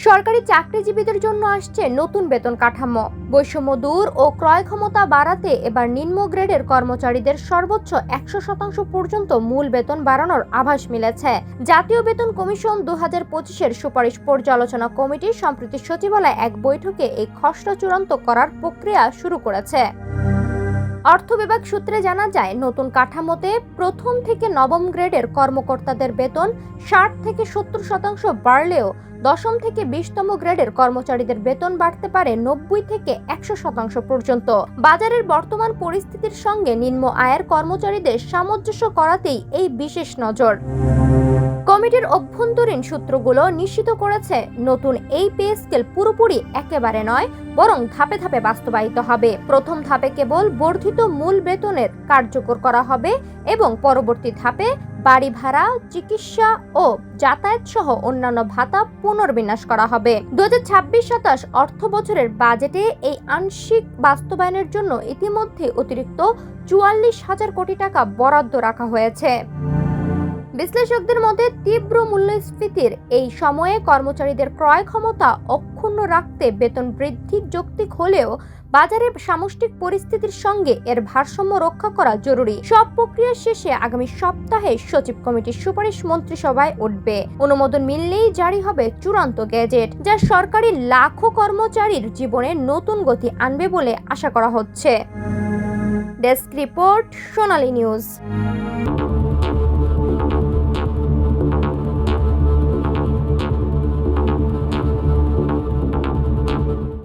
সরকারি চাকরিজীবীদের জন্য আসছে নতুন বেতন কাঠামো। বৈষম্য দূর ও ক্রয় ক্ষমতা বাড়াতে এবার নিম্ন গ্রেডের কর্মচারীদের সর্বোচ্চ 100% পর্যন্ত মূল বেতন বাড়ানোর আভাস মিলেছে। জাতীয় বেতন কমিশন 2025-এর সুপারিশ পর্যালোচনা কমিটি সম্প্রতি সচিবালয়ে এক বৈঠকে এই খসড়া চূড়ান্ত করার প্রক্রিয়া শুরু করেছে। অর্থ বিভাগ সূত্রে জানা যায়, নতুন কাঠামোতে প্রথম থেকে নবম গ্রেডের কর্মকর্তাদের বেতন 60 থেকে 70% বাড়লেও দশম থেকে 20তম গ্রেডের কর্মচারীদের বেতন বাড়তে পারে 90 থেকে 100% পর্যন্ত। বাজারের বর্তমান পরিস্থিতির সঙ্গে নিম্ন আয়ের কর্মচারীদের সামঞ্জস্য করাতেই এই বিশেষ নজর। কমিটির অভ্যন্তরীণ সূত্রগুলো নিশ্চিত করেছে, নতুন এই পে স্কেল পুরোপুরি একেবারে নয়, বরং ধাপে ধাপে বাস্তবায়িত হবে। প্রথম ধাপে কেবল বর্ধিত মূল বেতনের কার্যকর করা হবে এবং পরবর্তী ধাপে বাড়ি ভাড়া, চিকিৎসা ও যাতায়াত সহ অন্যান্য ভাতা পুনর্বিন্যাস করা হবে। 2026-27 অর্থ বছরের বাজেটে এই আংশিক বাস্তবায়নের জন্য ইতিমধ্যে অতিরিক্ত 44,000 কোটি টাকা বরাদ্দ রাখা হয়েছে। বিশ্লেষকদের মতে, তীব্র মূল্যস্ফীতির এই সময়ে কর্মচারীদের ক্রয় ক্ষমতা অক্ষুণ্ণ রাখতে বেতন বৃদ্ধি যৌক্তিক হলেও বাজারের সামষ্টিক পরিস্থিতির সঙ্গে এর ভারসাম্য রক্ষা করা জরুরি। সব প্রক্রিয়া শেষে আগামী সপ্তাহে সচিব কমিটির সুপারিশ মন্ত্রিসভায় উঠবে। অনুমোদন মিললেই জারি হবে চূড়ান্ত গেজেট, যা সরকারি লাখো কর্মচারীর জীবনে নতুন গতি আনবে বলে আশা করা হচ্ছে। ডেস্ক রিপোর্ট, সোনালী নিউজ।